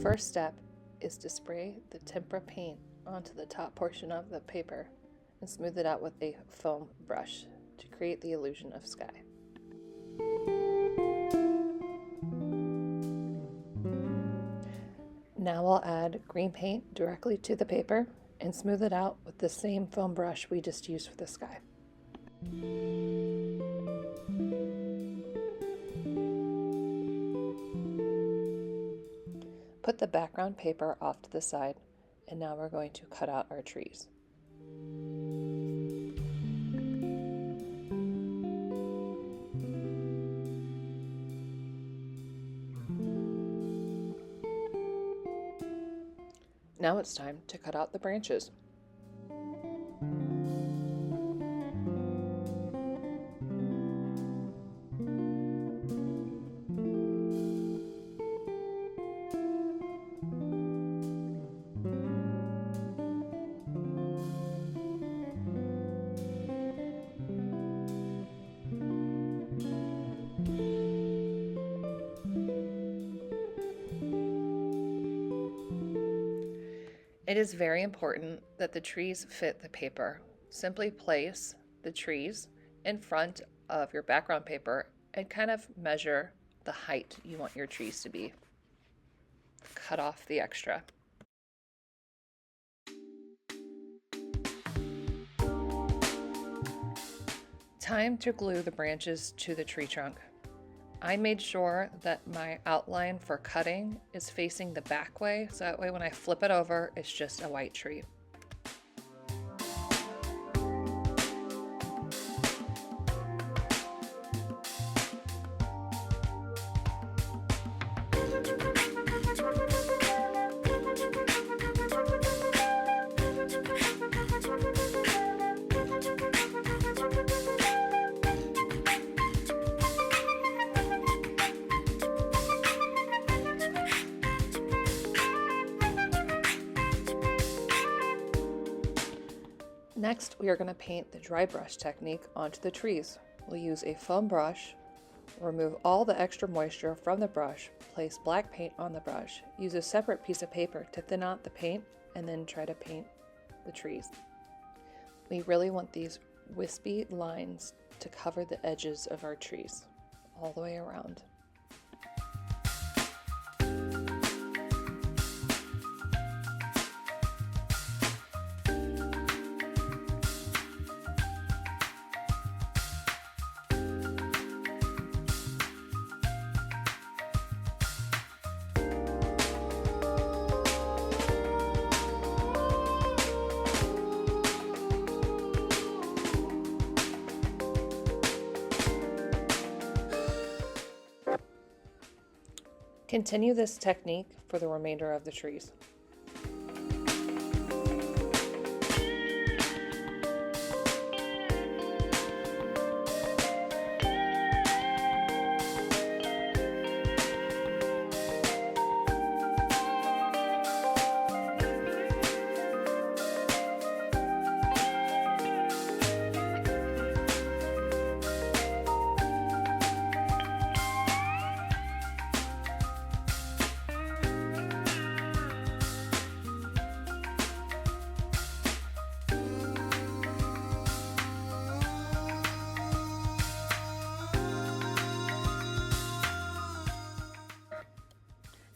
First step is to spray the tempera paint onto the top portion of the paper and smooth it out with a foam brush to create the illusion of sky. Now I'll add green paint directly to the paper and smooth it out with the same foam brush we just used for the sky. Put the background paper off to the side, and now we're going to cut out our trees. Now it's time to cut out the branches. It is very important that the trees fit the paper. Simply place the trees in front of your background paper and kind of measure the height you want your trees to be. Cut off the extra. Time to glue the branches to the tree trunk. I made sure that my outline for cutting is facing the back way, so that way when I flip it over, it's just a white tree. Next, we are going to paint the dry brush technique onto the trees. We'll use a foam brush, remove all the extra moisture from the brush, place black paint on the brush, use a separate piece of paper to thin out the paint, and then try to paint the trees. We really want these wispy lines to cover the edges of our trees all the way around. Continue this technique for the remainder of the trees.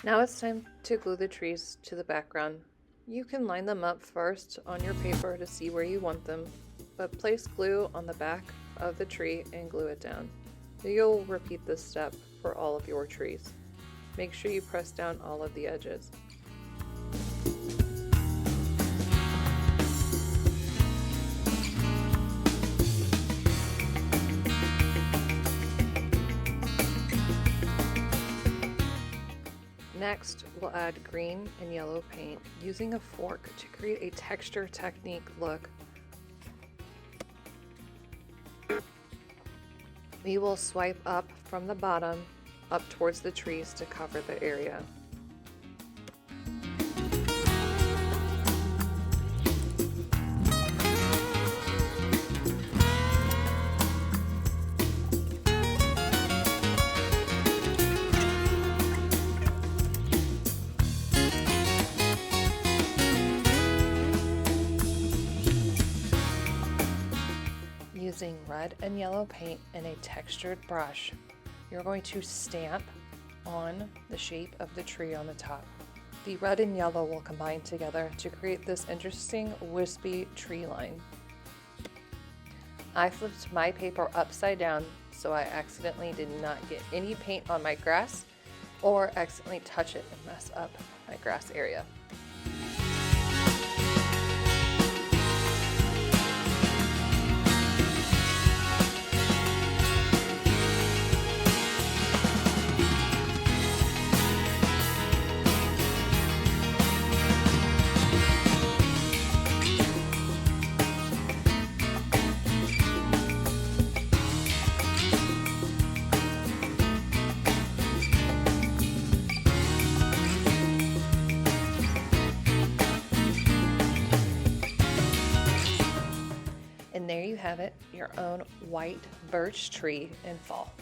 Now it's time to glue the trees to the background. You can line them up first on your paper to see where you want them, but place glue on the back of the tree and glue it down. You'll repeat this step for all of your trees. Make sure you press down all of the edges. Next, we'll add green and yellow paint using a fork to create a texture technique look. We will swipe up from the bottom up towards the trees to cover the area. red and yellow paint in a textured brush. You're going to stamp on the shape of the tree on the top. The red and yellow will combine together to create this interesting wispy tree line. I flipped my paper upside down so I accidentally did not get any paint on my grass or accidentally touch it and mess up my grass area. And there you have it, your own white birch tree in fall.